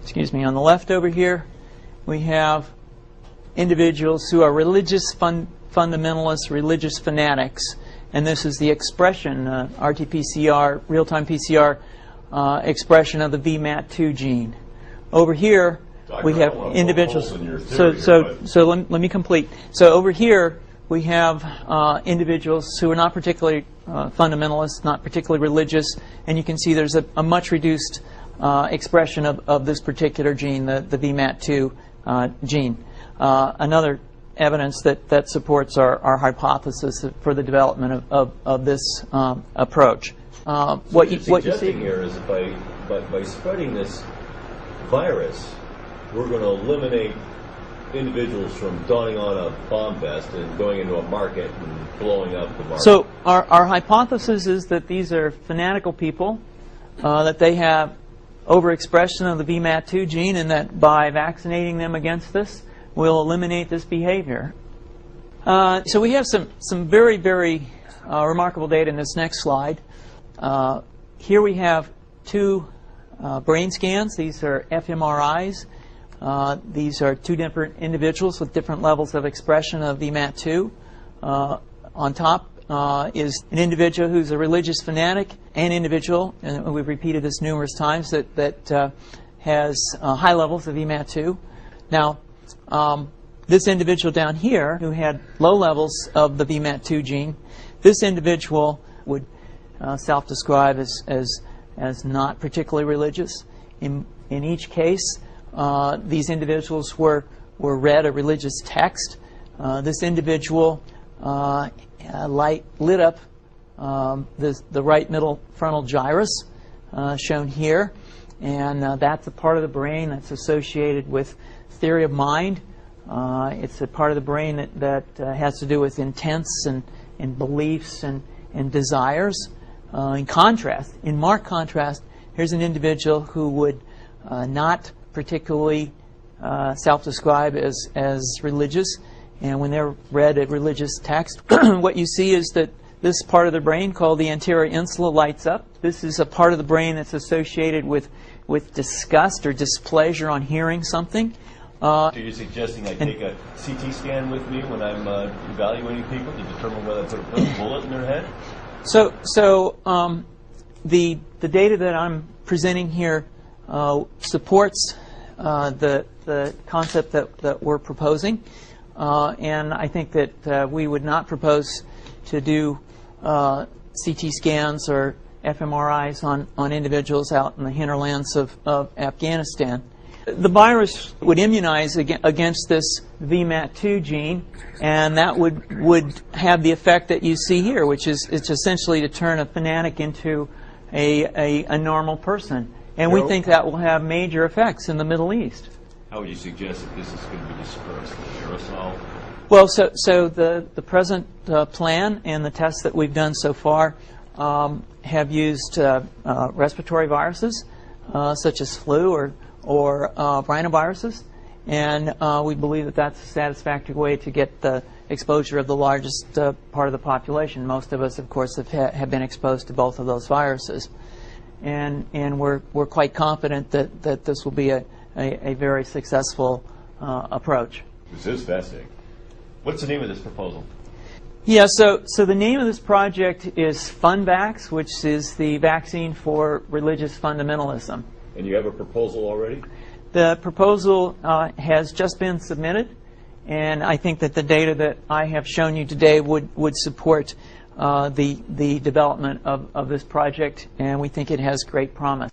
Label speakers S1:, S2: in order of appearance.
S1: excuse me, on the left over here, we have individuals who are religious fundamentalists, religious fanatics, and this is the expression, RT-PCR, real-time PCR expression of the VMAT2 gene. Over here, we have individuals. So let me complete. So over here, we have individuals who are not particularly fundamentalist, not particularly religious, and you can see there's a much reduced expression of this particular gene, the VMAT2 gene. Another evidence that supports our hypothesis for the development of this approach.
S2: What you see here is by spreading this virus, we're going to eliminate individuals from donning on a bomb vest and going into a market and blowing up the market.
S1: So our hypothesis is that these are fanatical people, that they have overexpression of the VMAT2 gene, and that by vaccinating them against this, we'll eliminate this behavior. So we have some very, very remarkable data in this next slide. Here we have two brain scans. These are fMRIs. These are two different individuals with different levels of expression of VMAT2. On top is an individual who's a religious fanatic, an individual, and we've repeated this numerous times, that has high levels of VMAT2. Now, this individual down here who had low levels of the VMAT2 gene, this individual would self-describe as not particularly religious. In each case, these individuals were read a religious text. This individual lit up the right middle frontal gyrus, shown here, and that's a part of the brain that's associated with theory of mind. It's a part of the brain that has to do with intents and beliefs and desires. In contrast, in marked contrast, here's an individual who would not particularly self-describe as religious, and when they're read a religious text, what you see is that this part of the brain called the anterior insula lights up. This is a part of the brain that's associated with disgust or displeasure on hearing something.
S2: So you're suggesting I take a CT scan with me when I'm evaluating people to determine whether I put a bullet in their head?
S1: So the data that I'm presenting here supports the concept that we're proposing, and I think that we would not propose to do CT scans or fMRIs on individuals out in the hinterlands of Afghanistan. The virus would immunize against this VMAT2 gene, and that would have the effect that you see here, which is it's essentially to turn a fanatic into a normal person. And we think that will have major effects in the Middle East.
S2: How would you suggest that this is going to be dispersed? Aerosol?
S1: Well, so the present plan and the tests that we've done so far have used respiratory viruses, such as flu or rhinoviruses, and we believe that that's a satisfactory way to get the exposure of the largest part of the population. Most of us, of course, have been exposed to both of those viruses, and we're quite confident that this will be a very successful approach.
S2: This is fascinating. What's the name of this proposal?
S1: Yeah, so the name of this project is FunVax, which is the vaccine for religious fundamentalism.
S2: And you have a proposal already?
S1: The proposal has just been submitted, and I think that the data that I have shown you today would support the development of this project, and we think it has great promise.